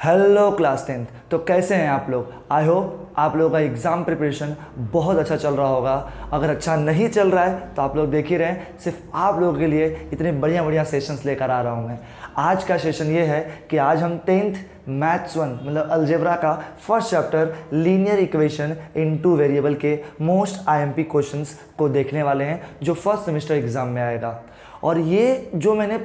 Hello class 10th। तो कैसे हैं आप लोग? आई होप आप लोगों का एग्ज़ाम प्रिपरेशन बहुत अच्छा चल रहा होगा। अगर अच्छा नहीं चल रहा है तो आप लोग देख ही रहे हैं, सिर्फ आप लोगों के लिए इतने बढ़िया बढ़िया सेशंस लेकर आ रहा हूं मैं। आज का सेशन ये है कि आज हम 10th मैथ्स 1 मतलब अलजेब्रा का first chapter linear equation in two variable के मोस्ट आईएमपी क्वेश्चंस को देखने वाले हैं जो फर्स्ट सेमेस्टर एग्ज़ाम में आएगा। और ये जो मैंने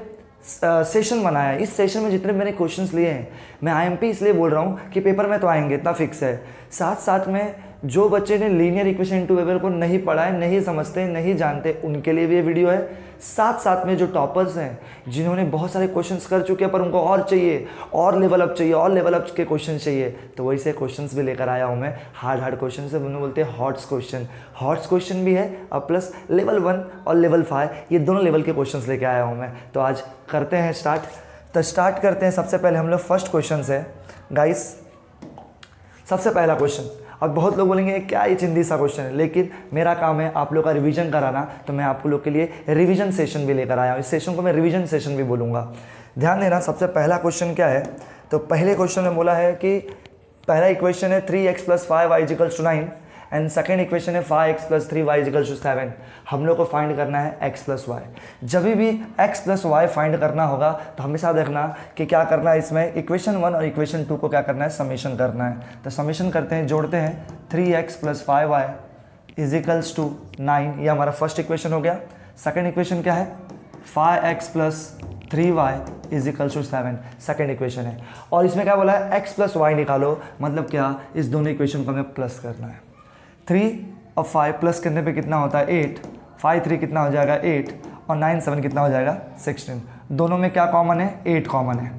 सेशन बनाया है, इस सेशन में जितने मैंने क्वेश्चंस लिए हैं, मैं आईएमपी इसलिए बोल रहा हूँ कि पेपर में तो आएंगे, इतना फिक्स है। साथ साथ में जो बच्चे ने लीनियर इक्वेशन इनटू वेरिएबल को नहीं पढ़ा है, नहीं समझते, नहीं जानते, उनके लिए भी ये वीडियो है। साथ साथ में जो टॉपर्स हैं, जिन्होंने बहुत सारे क्वेश्चंस कर चुके हैं पर उनको और चाहिए, और लेवल अप चाहिए, और लेवल अप के क्वेश्चन चाहिए, तो वही से क्वेश्चंस भी लेकर आया हूँ मैं। हार्ड क्वेश्चन से उन्होंने बोलते हैं हॉट्स क्वेश्चन, हॉट्स क्वेश्चन भी है और प्लस लेवल 1 और लेवल 5 ये दोनों लेवल के क्वेश्चंस लेके आया हूँ मैं। तो आज करते हैं स्टार्ट। तो स्टार्ट करते हैं। सबसे पहले हम लोग फर्स्ट क्वेश्चन है गाइस। सबसे पहला क्वेश्चन, अब बहुत लोग बोलेंगे क्या ये चिंदी सा क्वेश्चन है, लेकिन मेरा काम है आप लोग का रिवीजन कराना, तो मैं आप लोग के लिए रिवीजन सेशन भी लेकर आया हूँ। इस सेशन को मैं रिवीजन सेशन भी बोलूँगा। ध्यान देना, सबसे पहला क्वेश्चन क्या है। तो पहले क्वेश्चन में बोला है कि पहला इक्वेशन है 3x + 5y = 9 and second equation है 5x + 3y = 7। हम लोग को फाइंड करना है x + y। जब भी x + y फाइंड करना होगा तो हमेशा देखना कि क्या करना है, इसमें इक्वेशन 1 और इक्वेशन 2 को क्या करना है, समेशन करना है। तो समेशन करते हैं, जोड़ते हैं। 3x + 5y = 9, ये हमारा फर्स्ट इक्वेशन हो गया। सेकेंड इक्वेशन क्या है, 5x + 3y = 7, सेकेंड इक्वेशन है। और इसमें क्या बोला है, x + y निकालो, मतलब क्या, इस दोनों इक्वेशन को हमें प्लस करना है। 3 और 5 प्लस करने पे कितना होता है 8, 5 3 कितना हो जाएगा 8 और 9 7 कितना हो जाएगा 16। दोनों में क्या कॉमन है, 8 कॉमन है,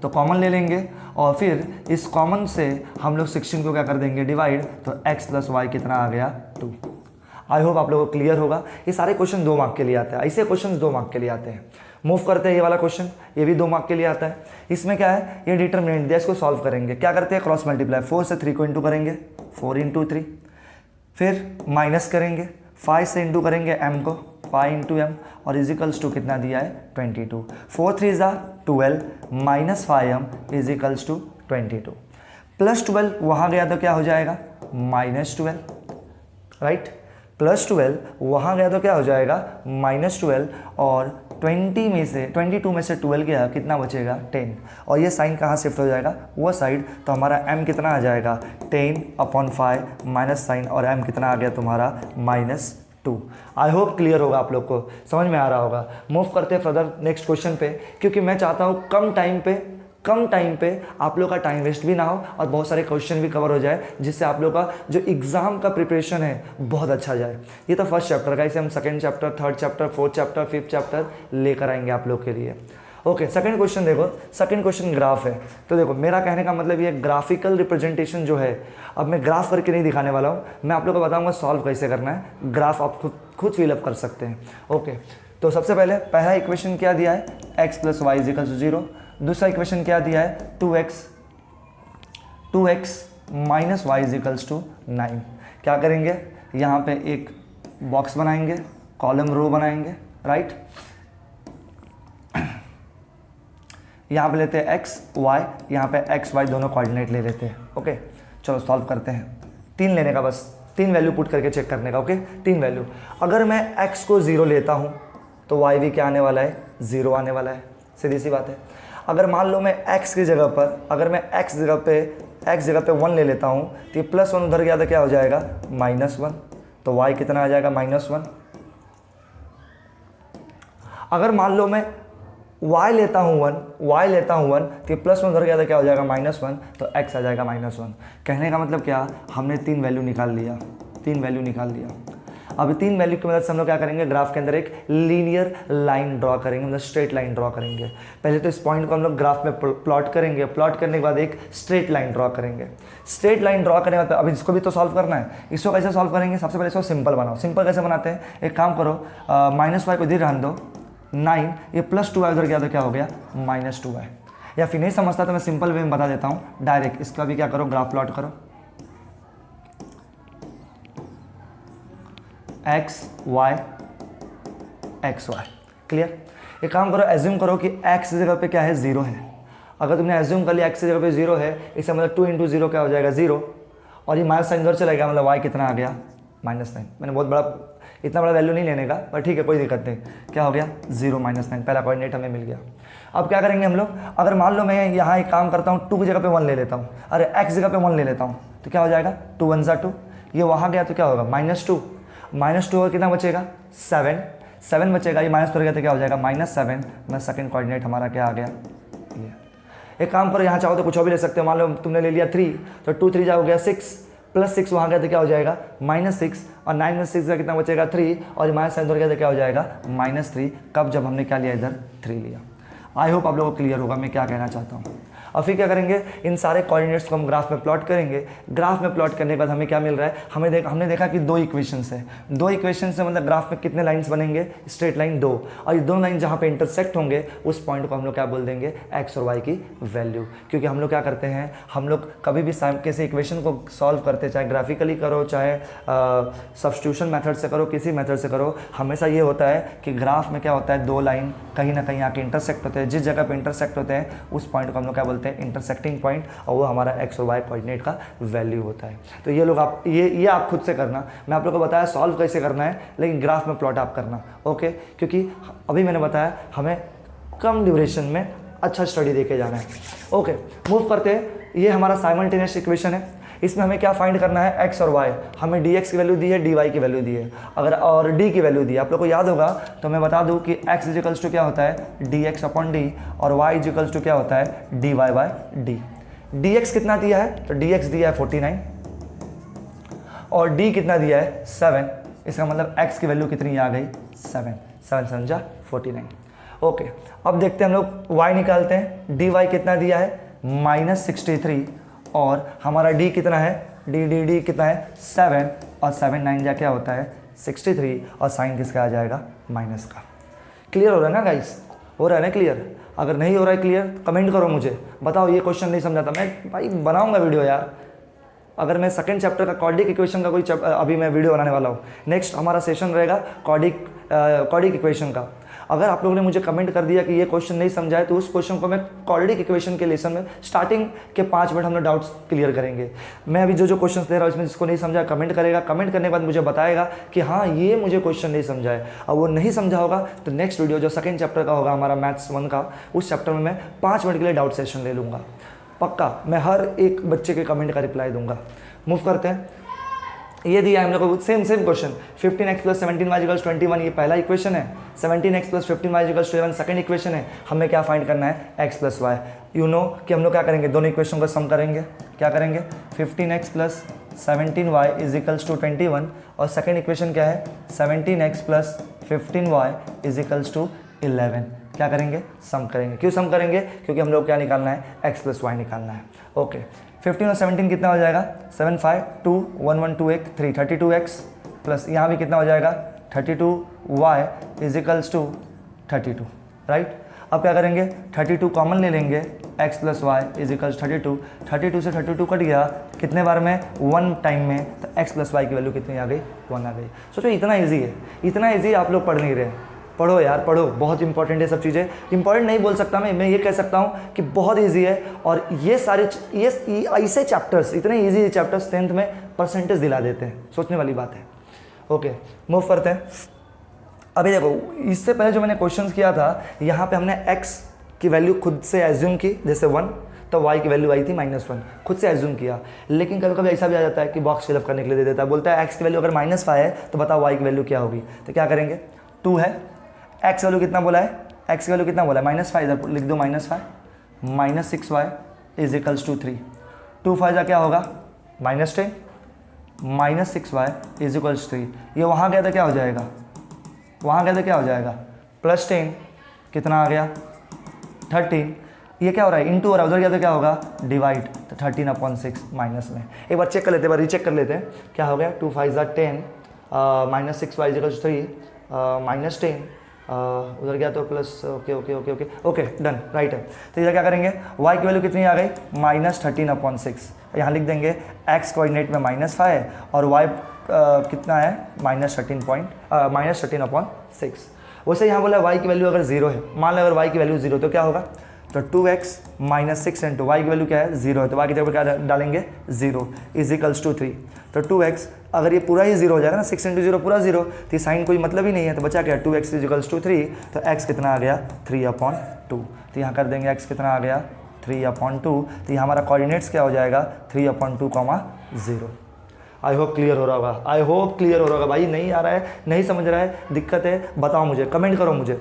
तो कॉमन ले लेंगे और फिर इस कॉमन से हम लोग 16 को क्या कर देंगे, डिवाइड, तो x + y कितना आ गया 2। आई होप आप लोगों को क्लियर होगा। ये सारे क्वेश्चन 2 मार्क के लिए आते हैं, ऐसे क्वेश्चन 2 मार्क के लिए आते हैं। मूव करते हैं, ये वाला क्वेश्चन, ये भी 2 मार्क के लिए आता है। इसमें क्या है, ये डिटरमिनेंट दिया, इसको सॉल्व करेंगे। क्या करते हैं, क्रॉस मल्टीप्लाई, 4 से 3 को इंटू करेंगे, 4 × 3, फिर माइनस करेंगे, 5 से इंटू करेंगे m को, 5 × m, और इजिकल्स टू कितना दिया है 22। 4 3 = 12 माइनस 5m = 22। प्लस 12 वहाँ गया तो क्या हो जाएगा, -12, राइट। प्लस 12 वहाँ गया तो क्या हो जाएगा, -12, और 22 में से 12 गया, कितना बचेगा 10, और ये साइन कहाँ शिफ्ट हो जाएगा, वो साइड। तो हमारा m कितना आ जाएगा 10/5 माइनस साइन, और m कितना आ गया तुम्हारा -2। आई होप क्लियर होगा, आप लोग को समझ में आ रहा होगा। मूव करते हैं फर्दर नेक्स्ट क्वेश्चन पे, क्योंकि मैं चाहता हूँ कम टाइम पे आप लोग का टाइम वेस्ट भी ना हो और बहुत सारे क्वेश्चन भी कवर हो जाए, जिससे आप लोग का जो एग्ज़ाम का प्रिपरेशन है बहुत अच्छा जाए। ये तो फर्स्ट चैप्टर का, इसे हम second chapter, third chapter, fourth chapter, fifth chapter लेकर आएंगे आप लोग के लिए। ओके, सेकंड क्वेश्चन देखो। सेकंड क्वेश्चन ग्राफ है। तो देखो, मेरा कहने का मतलब ये ग्राफिकल रिप्रेजेंटेशन जो है, अब मैं ग्राफ करके नहीं दिखाने वाला हूँ, मैं आप लोग को बताऊँगा सॉल्व कैसे करना है। ग्राफ आप खुद फिलअप कर सकते हैं। ओके, तो सबसे पहले पहला इक्वेशन क्या दिया है, x + y = 0। दूसरा इक्वेशन क्या दिया है, 2x - y = 9। क्या करेंगे, यहाँ पे एक बॉक्स बनाएंगे, कॉलम रो बनाएंगे, राइट। यहाँ पे लेते हैं x y, यहाँ पे x y दोनों कोऑर्डिनेट ले लेते हैं। ओके, चलो सॉल्व करते हैं। 3 लेने का, बस 3 वैल्यू पुट करके चेक करने का। Okay, 3 value. अगर मैं x को 0 लेता हूँ तो y भी क्या आने वाला है, 0 आने वाला है, सीधी सी बात है। अगर मान लो मैं x की जगह पर, अगर मैं x जगह पे 1 ले लेता हूँ तो ये +1 उधर गया तो क्या हो जाएगा, -1, तो y कितना आ जाएगा, -1। अगर मान लो मैं y लेता हूँ 1 तो ये +1 उधर गया तो क्या हो जाएगा, -1, तो x आ जाएगा -1। कहने का मतलब क्या, हमने 3 वैल्यू निकाल लिया। अब 3 वैल्यू की मदद से हम लोग क्या करेंगे, ग्राफ के अंदर एक लीनियर लाइन ड्रॉ करेंगे, मतलब स्ट्रेट लाइन ड्रॉ करेंगे। पहले तो इस पॉइंट को हम लोग ग्राफ में प्लॉट करेंगे, प्लॉट करने के बाद एक स्ट्रेट लाइन ड्रॉ करेंगे। स्ट्रेट लाइन ड्रॉ करने के बाद, अब इसको भी तो सॉल्व करना है। इसको कैसे सॉल्व करेंगे, सबसे पहले इसको सिंपल बनाओ। सिंपल कैसे बनाते हैं, एक काम करो, -y को इधर रहने दो, 9, ये +2y उधर गया तो क्या हो गया, -2y। या फिर नहीं समझता तो मैं सिंपल वे में बता देता हूँ डायरेक्ट। इसका भी क्या करो, ग्राफ प्लॉट करो, x y क्लियर। एक काम करो, एज्यूम करो कि x की जगह पे क्या है, 0 है। अगर तुमने एज्यूम कर लिया x की जगह पे 0 है, इसका मतलब 2 इंटू 0 क्या हो जाएगा 0, और ये माइनस साइन इधर चलेगा, मतलब y कितना आ गया -9। मैंने बहुत बड़ा इतना बड़ा वैल्यू नहीं लेने का, पर ठीक है कोई दिक्कत नहीं। क्या हो गया 0 -9, पहला कोऑर्डिनेट हमें मिल गया। अब क्या करेंगे हम लोग, अगर मान लो मैं यहाँ एक काम करता हूँ 2 की जगह पे 1 ले लेता हूँ, अरे x जगह पे 1 ले लेता हूँ, तो क्या हो जाएगा 2 1 2, ये वहाँ गया तो क्या होगा -2 और कितना बचेगा 7 बचेगा, ये माइनस पर गया तो क्या हो जाएगा -7, मैं सेकंड कोऑर्डिनेट हमारा क्या आ गया ये। एक काम करो, यहाँ चाहो तो कुछ और भी ले सकते हो, मान लो तुमने ले लिया 3, तो 2 3 हो गया 6, +6 वहाँ गया तो क्या हो जाएगा -6, और 9 में 6 का कितना बचेगा 3, और माइनस साइन इधर गया तो क्या हो जाएगा -3। कब, जब हमने क्या लिया इधर 3 लिया। आई होप आप लोगों को क्लियर होगा मैं क्या कहना चाहता हूँ। और फिर क्या करेंगे, इन सारे कोऑर्डिनेट्स को हम ग्राफ में प्लॉट करेंगे। ग्राफ में प्लॉट करने के बाद हमें क्या मिल रहा है, हमने देखा कि 2 इक्वेशंस है, 2 इक्वेशन से मतलब ग्राफ में कितने लाइंस बनेंगे, स्ट्रेट लाइन 2, और ये 2 लाइन जहाँ पे इंटरसेक्ट होंगे उस पॉइंट को हम लोग क्या बोल देंगे x और y की वैल्यू। क्योंकि हम लोग क्या करते हैं, हम लोग कभी भी किसी इक्वेशन को सॉल्व करते, चाहे ग्राफिकली करो चाहे सब्स्टिट्यूशन मेथड से करो, किसी मेथड से करो, हमेशा ये होता है कि ग्राफ में क्या होता है 2 लाइन कहीं ना कहीं आके इंटरसेक्ट होते हैं, जिस जगह पे इंटरसेक्ट होते हैं उस पॉइंट को हम लोग क्या बोलते हैं इंटरसेक्टिंग पॉइंट, और वो हमारा x और y कोऑर्डिनेट का वैल्यू होता है। तो ये लोग आप ये आप खुद से करना, मैं आप लोगों को बताया सॉल्व कैसे करना है, लेकिन ग्राफ में प्लॉट आप करना, ओके। क्योंकि अभी मैंने बताया हमें कम ड्यूरेशन में अच्छा स्टडी देके जाना है, ओके। मूव करते हैं, ये हमारा साइमल्टेनियस इक्वेशन है, इसमें हमें क्या फाइंड करना है x और y। हमें dx की वैल्यू दी है, dy की वैल्यू दी है, अगर और d की वैल्यू दी है, आप लोग को याद होगा तो मैं बता दूं कि x इजिकल्स टू क्या होता है dx अपॉन d, और y इजिकल्स टू क्या होता है dy बाई d। dx कितना दिया है, तो dx दिया है 49, और d कितना दिया है 7, इसका मतलब x की वैल्यू कितनी आ गई 7 7 जा 49, ओके। अब देखते हैं हम लोग y निकालते हैं, dy कितना दिया है -63, और हमारा d कितना है, d कितना है 7, और 7 9 जा क्या होता है 63, और साइन किसका आ जाएगा माइनस का। क्लियर हो रहा है ना गाइस, हो रहा है ना क्लियर? अगर नहीं हो रहा है क्लियर कमेंट करो, मुझे बताओ ये क्वेश्चन नहीं समझा था, मैं भाई बनाऊंगा वीडियो यार। अगर मैं सेकंड चैप्टर का क्वाड्रिक इक्वेशन का कोई अभी मैं वीडियो बनाने वाला हूँ, नेक्स्ट हमारा सेशन रहेगा क्वाड्रिक इक्वेशन का। अगर आप लोगों ने मुझे कमेंट कर दिया कि ये क्वेश्चन नहीं समझा है, तो उस क्वेश्चन को मैं क्वाड्रिक इक्वेशन के लेसन में स्टार्टिंग के 5 मिनट हम लोग डाउट्स क्लियर करेंगे। मैं अभी जो क्वेश्चन दे रहा हूँ इसमें जिसको नहीं समझा कमेंट करेगा, कमेंट करने के बाद मुझे बताएगा कि हाँ ये मुझे क्वेश्चन नहीं समझा है, और वो नहीं समझा होगा तो नेक्स्ट वीडियो जो सेकंड चैप्टर का होगा हमारा मैथ्स 1 का, उस चैप्टर में मैं 5 मिनट के लिए डाउट सेशन ले लूँगा, पक्का। मैं हर एक बच्चे के कमेंट का रिप्लाई दूंगा। मूव करते हैं, ये दिया हम लोग को सेम क्वेश्चन, 15x + 17y = 21 ये पहला इक्वेशन है, 17x + 15y = 11 सेकंड इक्वेशन है। हमें क्या फाइंड करना है x + y। यू नो कि हम लोग क्या करेंगे, दोनों इक्वेशन को सम करेंगे। क्या करेंगे, 15x + 17y = 21, और सेकंड इक्वेशन क्या है 17x + 15y = 11। क्या करेंगे, सम करेंगे। क्यों सम करेंगे, क्योंकि हम लोग क्या निकालना है x + y निकालना है, ओके। 15 और 17 कितना हो जाएगा 7 5 2 1 1 2 1 3 32x, प्लस यहाँ भी कितना हो जाएगा 32y = 32, राइट। अब क्या करेंगे 32 कॉमन ले लेंगे, x + y = 32, 32 से 32 कट गया कितने बार में 1 टाइम में, तो x + y की वैल्यू कितनी आ गई 1 आ गई। सोचो इतना ईजी है, इतना ईजी आप लोग पढ़ नहीं रहे। पढ़ो यार पढ़ो, बहुत इंपॉर्टेंट है सब चीज़ें। इंपॉर्टेंट नहीं बोल सकता मैं ये कह सकता हूँ कि बहुत इजी है, और ये सारे ऐसे चैप्टर्स, इतने इजी चैप्टर्स 10th में परसेंटेज दिला देते हैं, सोचने वाली बात है, ओके। मूव करते हैं। अभी देखो इससे पहले जो मैंने क्वेश्चन किया था, यहाँ पे हमने x की वैल्यू खुद से एज्यूम की, जैसे 1, तो y की वैल्यू आई थी -1, खुद से एज्यूम किया। लेकिन कभी कभी ऐसा भी आ जाता है कि बॉक्स फिलअप करने के लिए दे देता है, बोलता है x की वैल्यू अगर -5 है तो बताओ y की वैल्यू क्या होगी। तो क्या करेंगे, 2 है, x वैल्यू कितना बोला है, x की वैल्यू कितना बोला है -5, इधर लिख दो -5, -6y = 3, 2 5 जा क्या होगा -10, -6y = 3। ये वहाँ गया तो क्या हो जाएगा, वहाँ गया तो क्या हो जाएगा +10, कितना आ गया 13। ये क्या हो रहा है, इंटू हो रहा है, उधर गया तो क्या होगा डिवाइड, तो 13/6 माइनस में। एक बार चेक कर लेते हैं, रीचेक कर लेते हैं क्या हो गया, 2 5 = 10, -6y = 3, -10, उधर गया तो प्लस, ओके डन, राइट है। तो इधर क्या करेंगे, y की वैल्यू कितनी आ गई -13/6, यहाँ लिख देंगे x कोऑर्डिनेट में -5 और y कितना है -13/6। वैसे यहाँ बोला y की वैल्यू अगर 0 है, मान लो अगर y की वैल्यू 0 तो क्या होगा, तो 2x minus 6 into Y value value क्या है 0 है, तो वाई की जगह पर क्या डालेंगे 0 इज इक्वल्स टू 3। तो 2x अगर ये पूरा ही 0 हो जाएगा ना, 6 इंटू 0 पूरा 0, तो साइन कोई मतलब ही नहीं है, तो बचा क्या 2x इज इक्वल्स टू 3। तो x कितना आ गया 3/2। तो यहाँ कर देंगे x कितना आ गया 3/2। तो यहाँ हमारा कोऑर्डिनेट्स क्या हो जाएगा 3/2, 0। आई होप क्लियर हो रहा होगा, आई होप क्लियर हो रहा होगा। भाई नहीं आ रहा है, नहीं समझ रहा है, दिक्कत है, बताओ मुझे, कमेंट करो मुझे।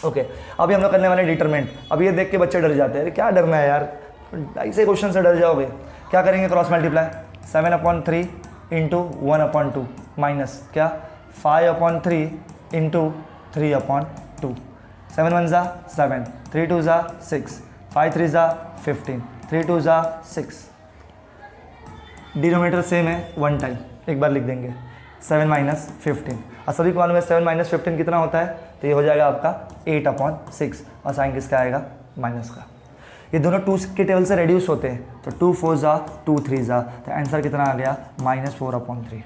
ओके अभी हम लोग करने वाले डिटरमिनेंट। अब ये देख के बच्चे डर जाते हैं, अरे क्या डरना है यार, ऐसे क्वेश्चन से डर जाओगे। क्या करेंगे क्रॉस मल्टीप्लाई 7/3 इंटू 1/2 माइनस क्या 5/3 इंटू 3/2। 7 1 ज़ा 7, 3 2 ज़ा 6, 5 3 ज़ा 15, 3 2 ज़ा 6। डिनोमिनेटर सेम है, 1 टाइम एक बार लिख देंगे 7 माइनस 15। और सभी को मालूम है 7 माइनस 15 कितना होता है, तो ये हो जाएगा आपका 8/6 और साइन किसका आएगा माइनस का। ये दोनों 2 के टेबल से रेड्यूस होते हैं, तो 2 4 ज़ा 2 3 ज़ा, तो आंसर कितना आ गया -4/3।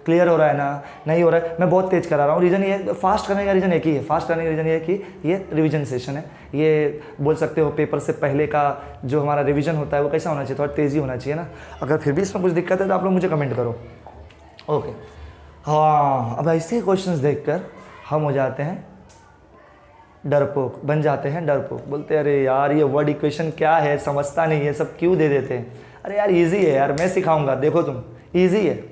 क्लियर हो रहा है ना, नहीं हो रहा है, मैं बहुत तेज करा रहा हूँ। रीज़न ये फास्ट करने का रीज़न एक ही है, फास्ट करने का रीज़न ये है कि ये रिवीजन सेशन है। ये बोल सकते हो पेपर से पहले का जो हमारा रिवीजन होता है वो कैसा होना चाहिए, थोड़ा तेज़ी होना चाहिए ना। अगर फिर भी इसमें कुछ दिक्कत है तो आप लोग मुझे कमेंट करो। ओके हाँ, अब ऐसे क्वेश्चंस देखकर हम हो जाते हैं डरपोक, बन जाते हैं डरपोक। बोलते हैं अरे यार ये वर्ड इक्वेशन क्या है, समझता नहीं है, सब क्यों दे देते हैं। अरे यार इजी है यार, मैं सिखाऊंगा, देखो तुम इजी है।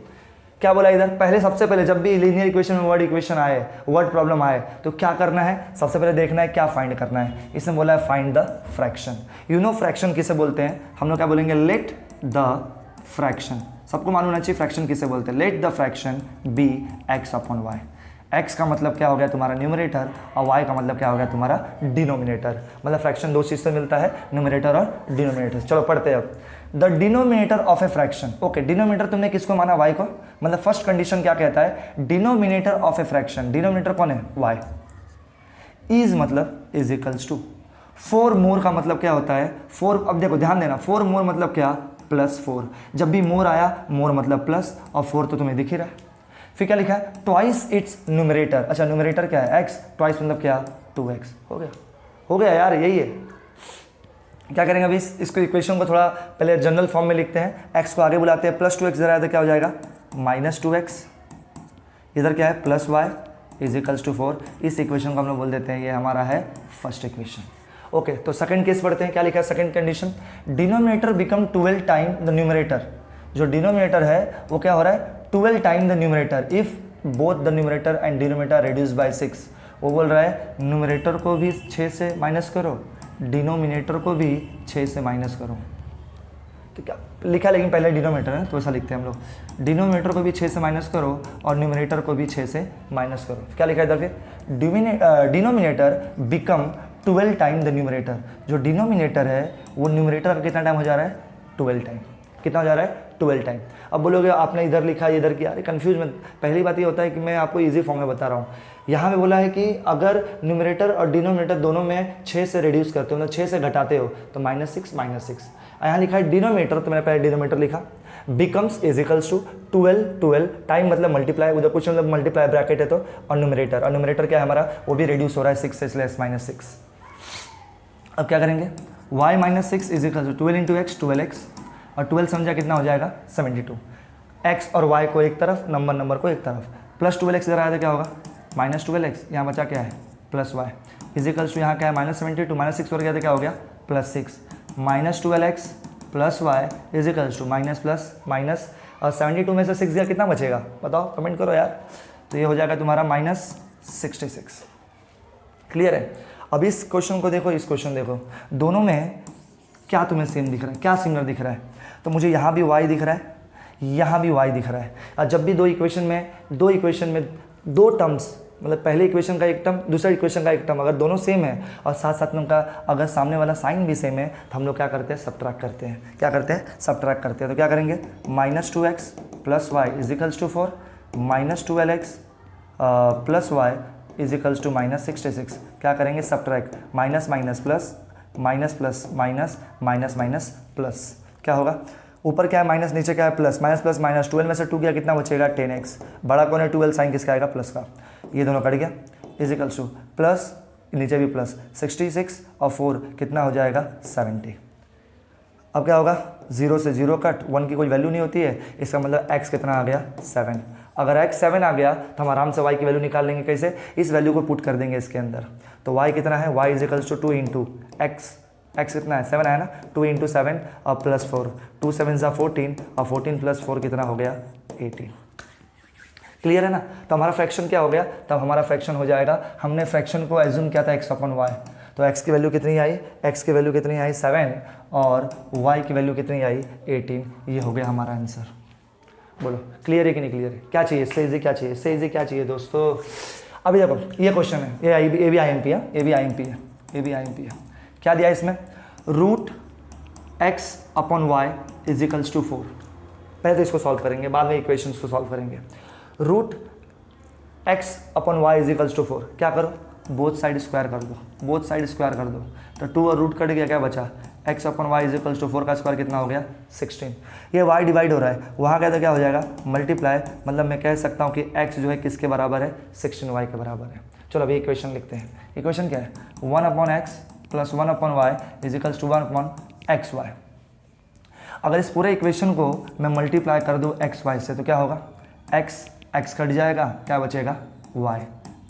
क्या बोला इधर, पहले सबसे पहले जब भी लीनियर इक्वेशन में वर्ड इक्वेशन आए, वर्ड प्रॉब्लम आए, तो क्या करना है, सबसे पहले देखना है क्या फाइंड करना है। इसने बोला है find the fraction. You know fraction किसे बोलते हैं, हम लोग क्या बोलेंगे लेट द फ्रैक्शन। सबको मालूम होना चाहिए फ्रैक्शन किसे बोलते हैं। Let the fraction be x/y। x का मतलब क्या हो गया तुम्हारा न्यूमरेटर और y का मतलब क्या हो गया तुम्हारा डिनोमिनेटर। मतलब फ्रैक्शन दो चीज़ से मिलता है, न्यूमरेटर और डिनोमिनेटर। चलो पढ़ते हैं अब। The denominator of a fraction. Okay denominator तुमने किसको माना, y को। मतलब फर्स्ट कंडीशन क्या कहता है, denominator of a fraction, denominator कौन है y। इज मतलब इज इक्वल्स टू 4 मोर का मतलब क्या होता है 4। अब देखो ध्यान देना, 4 मोर मतलब क्या +4। जब भी मोर आया, मोर मतलब प्लस और 4 तो तुम्हें दिख ही रहा है। फिर क्या लिखा है ट्वाइस इट्स न्यूमरेटर। अच्छा न्यूमरेटर क्या है x, ट्वाइस मतलब क्या 2x। हो गया यार, यही है। क्या करेंगे अभी इसको इक्वेशन को थोड़ा पहले जनरल फॉर्म में लिखते हैं। x को आगे बुलाते हैं, +2x इधर आया तो क्या हो जाएगा -2x। इधर क्या है +y इज इक्वल्स टू 4। इस इक्वेशन को हम लोग बोल देते हैं ये हमारा है फर्स्ट इक्वेशन। ओके तो सेकंड केस पढ़ते हैं। क्या लिखा है second condition, denominator become 12 time the numerator. जो डिनोमिनेटर है वो क्या हो रहा है 12 time the numerator if both the numerator and denominator reduce by 6। वो बोल रहा है न्यूमरेटर को भी 6 से माइनस करो, डिनोमिनेटर को भी 6 से माइनस करो। तो क्या लिखा है, लेकिन पहले डिनोमिनेटर है तो ऐसा लिखते हैं हम लोग, डिनोमिनेटर को भी 6 से माइनस करो और न्यूमरेटर को भी 6 से माइनस करो। क्या लिखा है इधर फिर, denominator become 12 time the numerator. जो डिनोमिनेटर है वो न्यूमरेटर का कितना टाइम हो जा रहा है 12 टाइम। कितना हो जा रहा है 12 टाइम। अब बोलोगे आपने इधर लिखा है इधर किया, अरे कन्फ्यूज मत। पहली बात ये होता है कि मैं आपको इजी फॉर्म में बता रहा हूँ। यहाँ पे बोला है कि अगर न्यूमरेटर और डिनोमिनेटर दोनों में 6 से रिड्यूस करते हो, मतलब 6 से घटाते हो तो -6 यहाँ लिखा है डिनोमिनेटर, तो मैंने पहले डिनोमिनेटर लिखा, becomes is equals to 12 time मतलब मल्टीप्लाई, उधर कुछ मतलब मल्टीप्लाई ब्रैकेट है तो, और न्यूमरेटर क्या है हमारा वो भी रिड्यूस हो रहा है 6 से इसलिए -6। अब क्या करेंगे y -6 is equal to 12 into x 12x, और 12 समझा कितना हो जाएगा 72। x और y को एक तरफ, नंबर को एक तरफ, +12x इधर आया तो क्या होगा -12x, यहाँ बचा क्या है +y इज इक्वल्स टू यहाँ क्या है -72, -6 हो गया तो क्या हो गया +6, -12x +y is equals to minus, और 72 में से 6 गया कितना बचेगा बताओ, कमेंट करो यार। तो ये हो जाएगा तुम्हारा -66। क्लियर है। अब इस क्वेश्चन को देखो, इस क्वेश्चन देखो, दोनों में क्या तुम्हें सेम दिख रहा है, क्या सिमिलर दिख रहा है। तो मुझे यहाँ भी y दिख रहा है, यहाँ भी y दिख रहा है। और जब भी दो इक्वेशन में दो टर्म्स, मतलब पहले इक्वेशन का एक टर्म दूसरा इक्वेशन का एक टर्म, अगर दोनों सेम है और साथ साथ में उनका अगर सामने वाला साइन भी सेम है तो हम लोग क्या करते हैं सब्ट्रैक्ट करते हैं। क्या करते हैं सब्ट्रैक्ट करते हैं। तो क्या करेंगे -2x + y is equals to 4, -12x + y is equals to -66। क्या करेंगे subtract, minus plus minus plus, क्या होगा ऊपर क्या है माइनस, नीचे क्या है प्लस, माइनस 12 में से 2 गया कितना बचेगा 10x। बड़ा कौन है 12, साइन किसका आएगा प्लस का, ये दोनों कट गया इज इक्वल्स टू प्लस नीचे भी प्लस, 66 और 4 कितना हो जाएगा 70। अब क्या होगा, 0 से 0 कट, 1 की कोई वैल्यू नहीं होती है, इसका मतलब x कितना आ गया 7। अगर x 7 आ गया तो हम आराम से y की वैल्यू निकाल लेंगे। कैसे, इस वैल्यू को पुट कर देंगे इसके अंदर। तो y कितना है, y is equals to 2 into x कितना है 7 है ना, 2 इंटू 7 और प्लस 4, 2 7 ज़ा 14 और 14 प्लस 4 कितना हो गया 18। क्लियर है ना। तो हमारा फ्रैक्शन क्या हो गया, तब हमारा फ्रैक्शन हो जाएगा, हमने फ्रैक्शन को एज्यूम किया था x अपॉन y, तो x की वैल्यू कितनी आई, x की वैल्यू कितनी आई 7 और y की वैल्यू कितनी आई 18। ये हो गया हमारा आंसर। बोलो क्लियर है कि नहीं क्लियर है, क्या चाहिए इससे इजी, क्या चाहिए इससे इजी, क्या चाहिए दोस्तों। अभी देखो ये क्वेश्चन है, ये भी IMP है, ये भी IMP है, ये भी IMP है। क्या दिया इसमें, root x upon y is equals to 4। पहले तो इसको सॉल्व करेंगे, बाद में इक्वेशन को सॉल्व करेंगे। Root x upon y is equals to 4, क्या करो, बोथ साइड स्क्वायर कर दो, बोथ साइड स्क्वायर कर दो, तो 2 और रूट कट गया, क्या बचा, x upon y is equals to 4 का स्क्वायर कितना हो गया 16। ये y डिवाइड हो रहा है, वहाँ क्या तो क्या हो जाएगा मल्टीप्लाई, मतलब मैं कह सकता हूँ कि x जो है किसके बराबर है 16y के बराबर है। चलो अभी इक्वेशन लिखते हैं। इक्वेशन क्या है, 1 upon x plus 1 upon y is equals to 1 upon x y. अगर इस पूरे इक्वेशन को मैं मल्टीप्लाई कर दूँ एक्स वाई से तो क्या होगा, x कट जाएगा, क्या बचेगा y,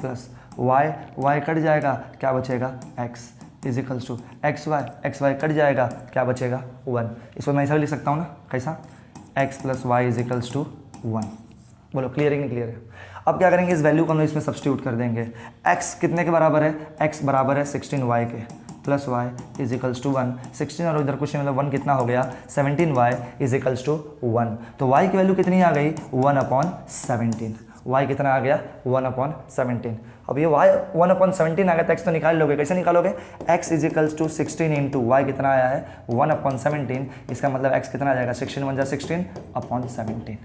प्लस y कट जाएगा, क्या बचेगा x is equals to x y cut जाएगा, क्या बचेगा 1। इसको मैं ऐसा लिख सकता हूँ ना, कैसा, x plus y is equals to 1। बोलो क्लियर है कि नहीं क्लियर है। अब क्या करेंगे, इस वैल्यू को हम इसमें सब्स्टिट्यूट कर देंगे। x कितने के बराबर है, x बराबर है 16y के, plus y is equals to 1। 16 और इधर कुछ मतलब 1 कितना हो गया 17y इज इक्वल्स टू 1। तो y की वैल्यू कितनी आ गई 1 अपॉन 17। y कितना आ गया 1 अपॉन 17। अब ये y 1 अपॉन 17 आ गया तो x तो निकाल लोगे, कैसे निकालोगे, x is equals to 16 into y कितना आया है 1 अपॉन 17। इसका मतलब x कितना आ जाएगा 16 1 जा 16 अपॉन 17।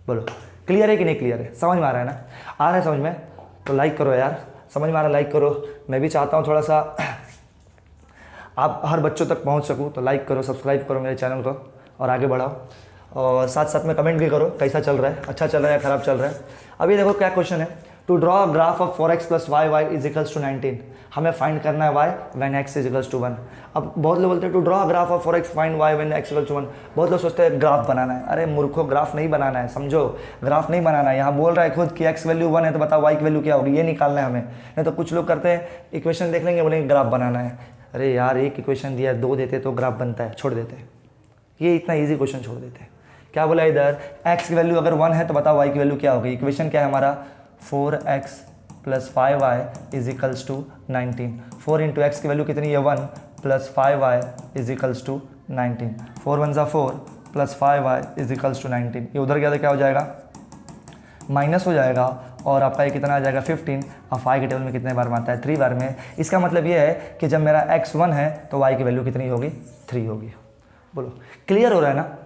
बोलो क्लियर है कि नहीं क्लियर है, समझ में आ रहा है ना, आ रहा है समझ में, तो लाइक करो यार, समझ में आ रहा है लाइक करो। मैं भी चाहता हूँ थोड़ा सा आप हर बच्चों तक पहुँच सकूँ, तो लाइक करो, सब्सक्राइब करो मेरे चैनल को और आगे बढ़ाओ, और साथ साथ में कमेंट भी करो कैसा चल रहा है, अच्छा चल रहा है या ख़राब चल रहा है। अभी देखो क्या क्वेश्चन है, to draw a graph of 4x plus y is equals to 19। हमें फाइंड करना है y when x is equals to 1। अब बहुत लोग बोलते हैं to draw a graph of 4x find y when x equals to 1। बहुत लोग सोचते हैं ग्राफ बनाना है, अरे मूर्खों ग्राफ नहीं बनाना है, समझो ग्राफ नहीं बनाना है। यहाँ बोल रहा है खुद कि x वैल्यू 1 है तो बताओ y की वैल्यू क्या होगी, ये निकालना है हमें। नहीं तो कुछ लोग करते हैं इक्वेशन देख लेंगे बोलेंगे ग्राफ बनाना है, अरे यार एक इक्वेशन दिया 2 देते तो ग्राफ बनता है, छोड़ देते, ये इतना ईजी क्वेश्चन छोड़ देते। क्या बोला इधर, x की वैल्यू अगर 1 है तो बताओ y की वैल्यू क्या होगी। इक्वेशन क्या है हमारा 4x plus 5y is equals to 19। 4 into x की वैल्यू कितनी है 1 plus 5y is equals to 19। 4 1 ज़ा 4 plus 5y is equals to 19। ये उधर गया तो क्या हो जाएगा माइनस हो जाएगा, और आपका ये कितना आ जाएगा 15। और 5 के टेबल में कितने बार में आता है 3 बार में। इसका मतलब ये है कि जब मेरा x 1 है तो y की वैल्यू कितनी होगी 3 होगी। बोलो क्लियर हो रहा है ना।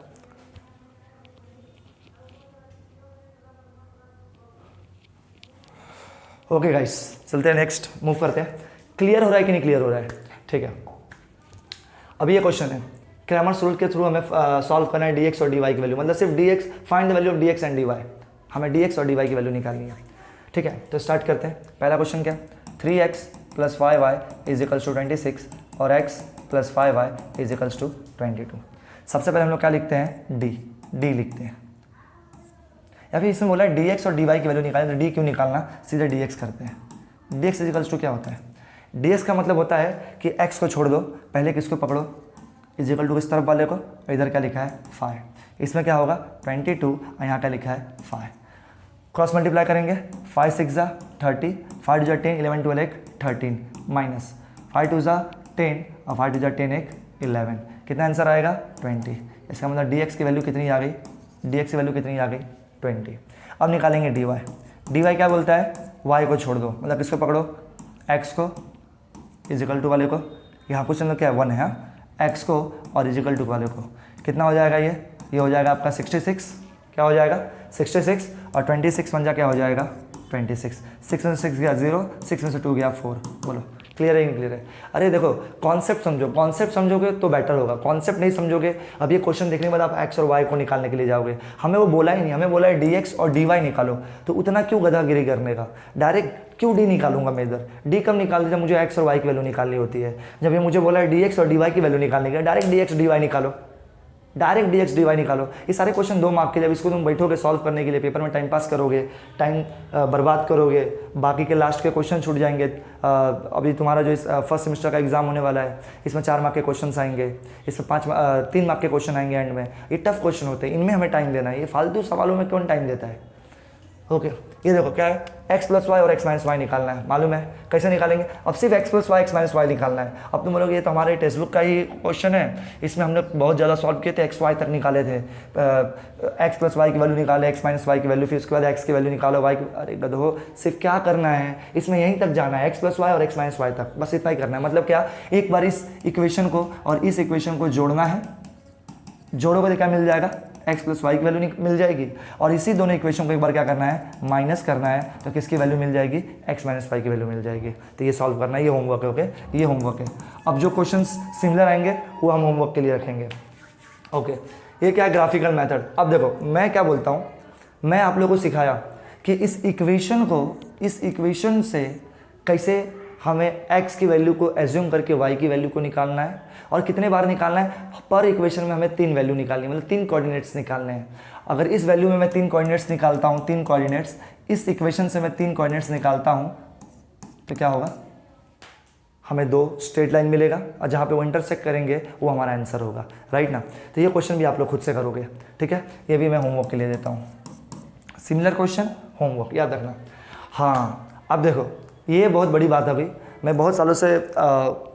ओके गाइस चलते हैं नेक्स्ट, मूव करते हैं। क्लियर हो रहा है कि नहीं क्लियर हो रहा है, ठीक है। अभी ये क्वेश्चन है, क्रैमर्स रूल के थ्रू हमें सॉल्व करना है dx और dy की वैल्यू, मतलब सिर्फ dx, find the value of dx and dy। हमें dx और dy की वैल्यू निकालनी है, ठीक है। तो स्टार्ट करते हैं। पहला क्वेश्चन क्या, 3x plus 5y is equals to 26 और x plus 5y is equals to 22। सबसे पहले हम लोग क्या लिखते हैं d लिखते हैं, या फिर इसमें बोला है dx और dy की वैल्यू निकालें, तो d क्यों निकालना, सीधे dx करते हैं। dx इज इक्वल्स टू क्या होता है, dx का मतलब होता है कि x को छोड़ दो, पहले किसको पकड़ो इज इक्वल टू किस तरफ वाले को, इधर क्या लिखा है 5, इसमें क्या होगा 22 और यहाँ क्या लिखा है 5। क्रॉस मल्टीप्लाई करेंगे, 5 6 ज़ा 30, 5 2 ज़ा 10, 11 12 एक 13, माइनस 5 2 ज़ा 10 और 5 2 ज़ा 10 एक 11, कितना आंसर आएगा 20। इसका मतलब dx की वैल्यू कितनी आ गई, dx की वैल्यू कितनी आ गई 20। अब निकालेंगे dy क्या बोलता है, y को छोड़ दो, मतलब किसको पकड़ो x को इज इक्वल टू वाले को, यहाँ कुछ मतलब क्या है 1 है, x को और इज इक्वल टू वाले को, कितना हो जाएगा ये हो जाएगा आपका 66, क्या हो जाएगा 66 और 26 बन जा क्या हो जाएगा 26। 6 में से 6 गया 0, 6 में से 2 गया 4। बोलो क्लियर है नहीं क्लियर है। अरे देखो कॉन्सेप्ट समझो, कॉन्सेप्ट समझोगे तो बेटर होगा, कॉन्सेप्ट नहीं समझोगे, अब ये क्वेश्चन देखने के बाद आप x और y को निकालने के लिए जाओगे। हमें वो बोला ही नहीं, हमें बोला है dx और dy निकालो, तो उतना क्यों गधागिरी करने का, डायरेक्ट क्यों डी निकालूंगा मैं इधर? डी कब निकालते जब मुझे एक्स और वाई की वैल्यू निकालनी होती है। जब ये मुझे बोला है डी एक्स और डी वाई की वैल्यू निकालने के, direct d x d y निकालो, direct d x d y निकालो। ये सारे क्वेश्चन 2 मार्क के, जब इसको तुम बैठोगे सॉल्व करने के लिए, पेपर में टाइम पास करोगे, टाइम बर्बाद करोगे, बाकी के लास्ट के क्वेश्चन छूट जाएंगे। अभी तुम्हारा जो इस फर्स्ट सेमेस्टर का एग्जाम होने वाला है, इसमें 4 मार्क के क्वेश्चन आएंगे, इसमें 3 मार्क के क्वेश्चन आएंगे एंड में। ये टफ क्वेश्चन होते हैं, इनमें हमें टाइम देना है। ये फालतू सवालों में कौन टाइम देता है? ओके ये देखो क्या है, एक्स प्लस वाई और एक्स माइनस वाई निकालना है, मालूम है कैसे निकालेंगे? अब सिर्फ x plus y x minus y निकालना है। अब तुम बोलोगे ये तो हमारे टेक्स्ट बुक का ही क्वेश्चन है, इसमें हमने बहुत ज़्यादा सॉल्व किए थे, एक्स वाई तक निकाले थे, x plus Y value value निकाले, x minus Y value value, फिर उसके बाद एक्स की वैल्यू निकालो, वाई की। अरे गधो, सिर्फ क्या करना है इसमें? यहीं तक जाना है, एक्स प्लस वाई और एक्स माइनस वाई तक, बस इतना ही करना है। मतलब क्या, एक बार इस इक्वेशन को और इस इक्वेशन को जोड़ना है, जोड़ोगे तो क्या मिल जाएगा? X plus Y value value मिल जाएगी। और इसी दोनों इक्वेशन को एक बार क्या करना है, माइनस करना है, तो किसकी वैल्यू मिल जाएगी? X minus Y value value मिल जाएगी। तो ये सॉल्व करना है, ये होमवर्क है। ओके ये होमवर्क है। अब जो क्वेश्चंस सिमिलर आएंगे वो हम होमवर्क के लिए रखेंगे। ओके ये क्या है, ग्राफिकल मेथड। अब देखो मैं क्या बोलता हूँ, मैं आप लोगों को सिखाया कि इस इक्वेशन को, इस इक्वेशन से कैसे हमें x की वैल्यू को एज्यूम करके y की वैल्यू को निकालना है, और कितने बार निकालना है। पर इक्वेशन में हमें 3 वैल्यू निकालनी है, मतलब 3 कोऑर्डिनेट्स निकालने हैं। अगर इस वैल्यू में मैं 3 कोऑर्डिनेट्स निकालता हूँ, 3 कोऑर्डिनेट्स, इस इक्वेशन से मैं 3 कोऑर्डिनेट्स निकालता हूँ, तो क्या होगा? हमें 2 स्ट्रेट लाइन मिलेगा, और जहाँ पे वो इंटरसेक्ट करेंगे वो हमारा आंसर होगा, राइट ना। तो ये क्वेश्चन भी आप लोग खुद से करोगे, ठीक है। ये भी मैं होमवर्क के लिए देता हूँ, सिमिलर क्वेश्चन होमवर्क, याद रखना। हाँ अब देखो ये बहुत बड़ी बात है। अभी मैं बहुत सालों से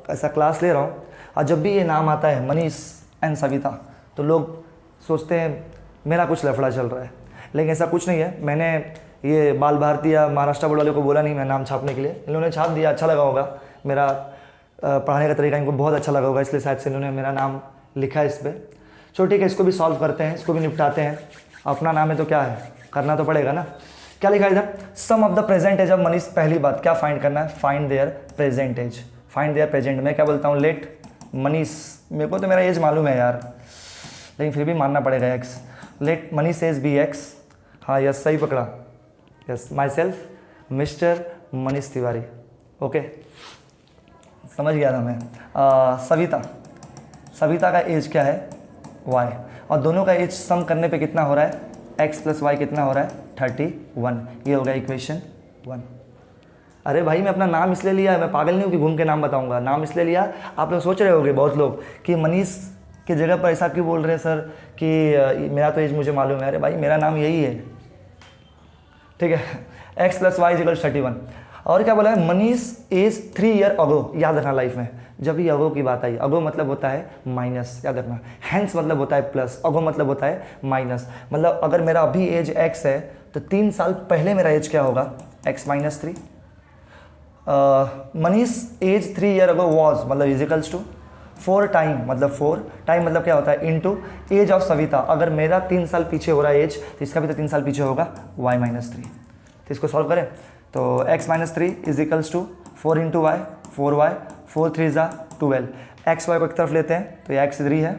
ऐसा क्लास ले रहा हूँ, और जब भी ये नाम आता है मनीष एंड सविता, तो लोग सोचते हैं मेरा कुछ लफड़ा चल रहा है, लेकिन ऐसा कुछ नहीं है। मैंने ये बाल भारती या महाराष्ट्र बोर्ड वाले को बोला नहीं, मैं नाम छापने के लिए, इन्होंने छाप दिया, अच्छा लगा होगा, मेरा पढ़ाने का तरीका इनको बहुत अच्छा लगा होगा, इसलिए शायद से इन्होंने मेरा नाम लिखा है इस पर। चलो ठीक है, इसको भी सॉल्व करते हैं, इसको भी निपटाते हैं। अपना नाम है तो क्या है, करना तो पड़ेगा ना। क्या लिखा है इधर? Sum of the present age of Manish. पहली बात क्या फाइंड करना है? Find their present age, find their present. मैं क्या बोलता हूँ, लेट मनीष, मेरे को तो मेरा एज मालूम है यार, लेकिन फिर भी मानना पड़ेगा x. Let Manish age be x. हाँ यस सही पकड़ा, यस माई सेल्फ मिस्टर मनीष तिवारी। ओके समझ गया था मैं। सविता, सविता का एज क्या है? वाई, और दोनों का एज सम करने पे कितना हो रहा है? एक्स प्लस वाई कितना हो रहा है? 31। ये हो गया इक्वेशन 1। अरे भाई मैं अपना नाम इसलिए लिया, मैं पागल नहीं हूँ कि घूम के नाम बताऊंगा, नाम इसलिए लिया। आप लोग सोच रहे होंगे बहुत लोग कि मनीष की जगह पर ऐसा क्यों बोल रहे हैं सर कि मेरा तो एज मुझे मालूम है। अरे भाई मेरा नाम यही है, ठीक है। X plus y equal 31। और क्या बोला है? Manish age 3 year ago. याद रखना लाइफ में जब भी अगो की बात आई, अगो मतलब होता है माइनस, याद रखना। हैंस मतलब होता है प्लस, अगो मतलब होता है माइनस। मतलब अगर मेरा अभी एज एक्स है तो 3 साल पहले मेरा एज क्या होगा? X minus 3। Manish age 3 year ago was मतलब इजिकल्स टू 4 टाइम, मतलब 4 टाइम मतलब क्या होता है? Into age of Savita. अगर मेरा 3 साल पीछे हो रहा है एज, तो इसका भी तो 3 साल पीछे होगा, वाई माइनस 3। तो इसको सॉल्व करें तो x minus 3 is equals to 4 into y, 4y, 4 3 ज़ा 12। एक्स वाई को एक तरफ लेते हैं तो ये x इधर ही है,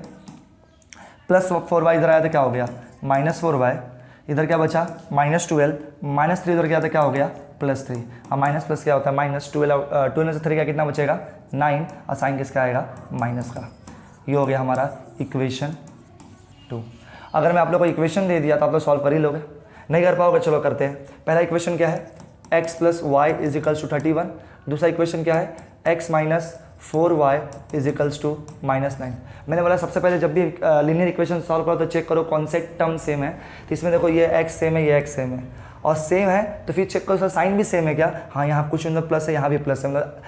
प्लस 4y इधर आया तो क्या हो गया? Minus 4y। इधर क्या बचा? माइनस 12, माइनस 3 इधर क्या था, क्या हो गया? प्लस 3। अब माइनस प्लस क्या होता है? माइनस 12, 12 में से 3 का कितना बचेगा? 9, और साइन किसका आएगा? माइनस का। ये हो गया हमारा इक्वेशन 2। अगर मैं आप लोग को इक्वेशन दे दिया तो आप लोग सॉल्व कर ही लोगे, नहीं कर पाओगे? चलो करते हैं। पहला इक्वेशन क्या है? x plus y is equals to 31। दूसरा इक्वेशन क्या है? x minus 4y is equals to minus 9। मैंने बोला सबसे पहले जब भी लीनियर इक्वेशन सॉल्व करो तो चेक करो कौन से टर्म सेम है। तो इसमें देखो ये x सेम है, ये x सेम है, और सेम है तो फिर चेक करो सर साइन भी सेम है क्या? हाँ यहाँ कुछ मतलब प्लस है, यहाँ भी प्लस है, मतलब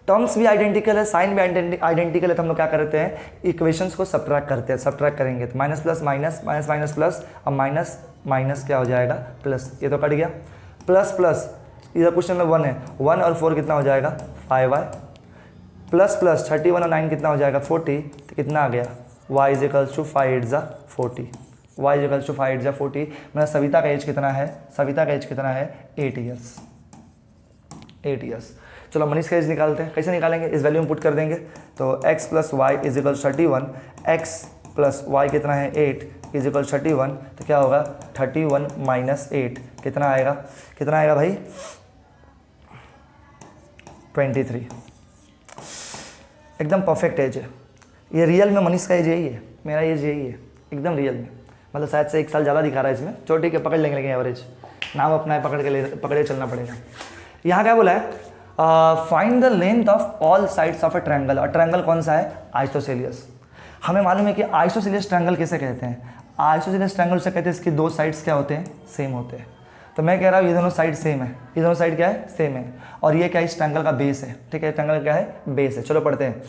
टर्म्स भी आइडेंटिकल है, साइन भी आइडेंटिकल है। तो हम लोग क्या करते हैं? इक्वेशंस को सब्ट्रैक्ट करते हैं। सब्ट्रैक्ट करेंगे तो minus plus minus, minus minus plus, अब माइनस माइनस क्या हो जाएगा? प्लस। ये तो कट गया, प्लस प्लस, इधर क्वेश्चन में 1 है, 1 और 4 कितना हो जाएगा? 5y, प्लस प्लस 31 और 9 कितना हो जाएगा? 40। तो कितना आ गया? y इज इक्वल्स टू 5 8 ज़ा 40, y इज इक्वल्स टू 5 8 ज़ा 40। मतलब सविता का एज कितना है? सविता का एज कितना है? 8 ईयर्स, 8 ईयर्स। चलो मनीष का एज निकालते हैं। कैसे निकालेंगे? इस वैल्यू में पुट कर देंगे तो x plus y is equal 31, x plus y कितना है? 8 इज इक्वल 31। तो क्या होगा? 31 माइनस 8 कितना आएगा? कितना आएगा भाई? 23। एकदम परफेक्ट एज है ये। रियल में मनीष का एज यही है, मेरा एज यही है, एकदम रियल में। मतलब शायद से 1 साल ज़्यादा दिखा रहा है इसमें। चलो ठीक है, पकड़ लेंगे, लेकिन एवरेज नाम अपना है, पकड़ के चलना पड़ेगा। यहाँ क्या बोला है, find the length of all sides of a triangle. और ट्रायंगल कौन सा है, आइसोसेलियस। हमें मालूम है कि आइसोसेलियस ट्रायंगल किसे कहते हैं, आइसोसेलियस ट्रायंगल से कहते हैं इसकी 2 साइड्स क्या होते हैं, सेम होते हैं। तो मैं कह रहा हूँ ये दोनों साइड सेम है, ये दोनों साइड क्या है, सेम है। और ये क्या है, इस ट्रायंगल का बेस है। ठीक है, ट्रायंगल क्या है, बेस है। चलो पढ़ते हैं,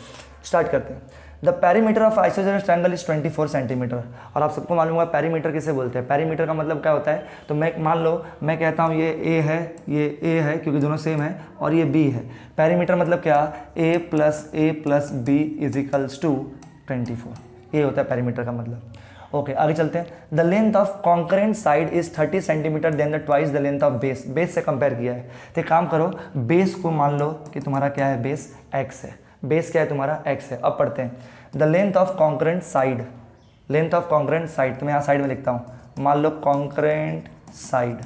स्टार्ट करते हैं। The perimeter of isosceles triangle is 24 centimetre. और आप सबको मालूम होगा पेरीमीटर किसे बोलते हैं। पेरीमीटर का मतलब क्या होता है, तो मैं मान लो मैं कहता हूँ ये ए है, ये ए है क्योंकि दोनों सेम है, और ये बी है। पेरीमीटर मतलब क्या, a plus b is equals to 24। ये होता है पेरीमीटर का मतलब। ओके, आगे चलते हैं। The length of concurrent side is 30 centimetre then the twice the length of base. Base से कंपेयर किया है, तो एक काम करो, बेस को मान लो कि तुम्हारा क्या है, बेस x है। बेस क्या है तुम्हारा, x है। अब पढ़ते हैं, the length of concurrent side, length of concurrent side, तो मैं यहाँ साइड में लिखता हूँ, मान लो कॉन्करेंट साइड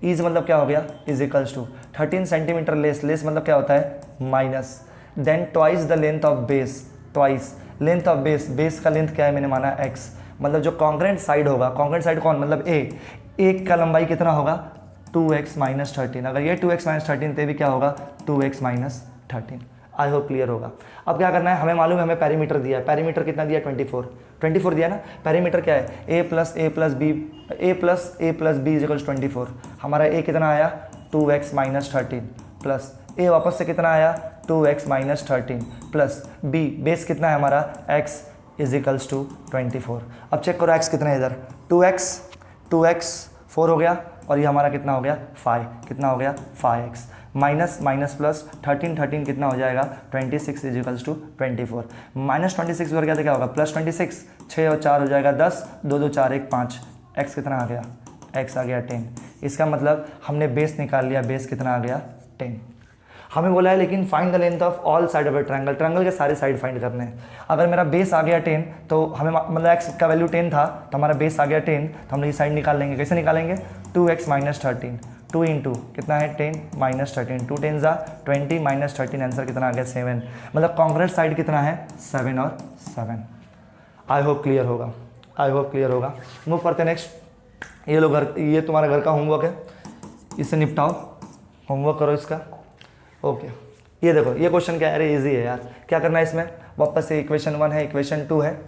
इज मतलब क्या हो गया, is equals to 13 centimetre less, less मतलब क्या होता है, minus, then twice the length of base, twice length of base, base का लेंथ क्या है, मैंने माना x। मतलब जो कॉन्करेंट साइड होगा, कॉन्करेंट साइड कौन, मतलब a, एक का लंबाई कितना होगा, 2x माइनस 13। अगर ये 2x माइनस 13 तो भी क्या होगा, 2x minus 13। I hope clear होगा। अब क्या करना है, हमें मालूम है, हमें पेरीमीटर दिया है। पेरीमीटर कितना दिया, 24 दिया ना। पेरीमीटर क्या है, a plus a plus b equals 24। हमारा a कितना आया, 2x माइनस 13 प्लस a वापस से कितना आया, 2x minus 13 plus b, base कितना है हमारा, x इजिकल्स टू 24। अब चेक करो x कितना है इधर, 2x 4 हो गया, और ये हमारा कितना हो गया, 5, कितना हो गया, 5x माइनस माइनस प्लस 13 कितना हो जाएगा, 26 इजिकल्स टू 24। माइनस 26 वर्ग गया तो क्या होगा, प्लस 26, 6 और 4 हो जाएगा 10, 2 2 4 1 5, x कितना आ गया, x आ गया 10। इसका मतलब हमने बेस निकाल लिया, बेस कितना आ गया, 10। हमें बोला है लेकिन find the length of all side of A triangle, triangle के सारे साइड फाइंड करने हैं। अगर मेरा बेस आ गया 10 तो हमें मतलब x का वैल्यू 10 था, तो हमारा बेस आ गया 10, तो हम ये साइड निकाल लेंगे। कैसे निकालेंगे, 2x माइनस 13, 2 इंटू कितना है 10 माइनस 13, 2 10 20 माइनस 13, आंसर कितना आ गया 7। मतलब कॉन्करेंट साइड कितना है, 7 और 7। आई होप क्लियर होगा, आई होप क्लियर होगा। मूव करते हैं नेक्स्ट। ये लो घर, ये तुम्हारा घर का होमवर्क है, इसे निपटाओ, होमवर्क करो इसका। ओके, ये देखो, ये क्वेश्चन क्या है, अरे इजी है यार। क्या करना है इसमें, वापस से इक्वेशन 1 है, इक्वेशन 2 है,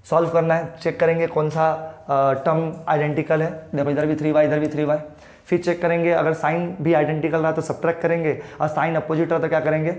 सॉल्व करना है। चेक करेंगे कौन सा टर्म आइडेंटिकल है। देखो इधर भी 3y, इधर भी 3y। फिर चेक करेंगे अगर साइन भी आइडेंटिकल रहा तो सब्ट्रैक्ट करेंगे, और साइन अपोजिट रहा तो क्या करेंगे,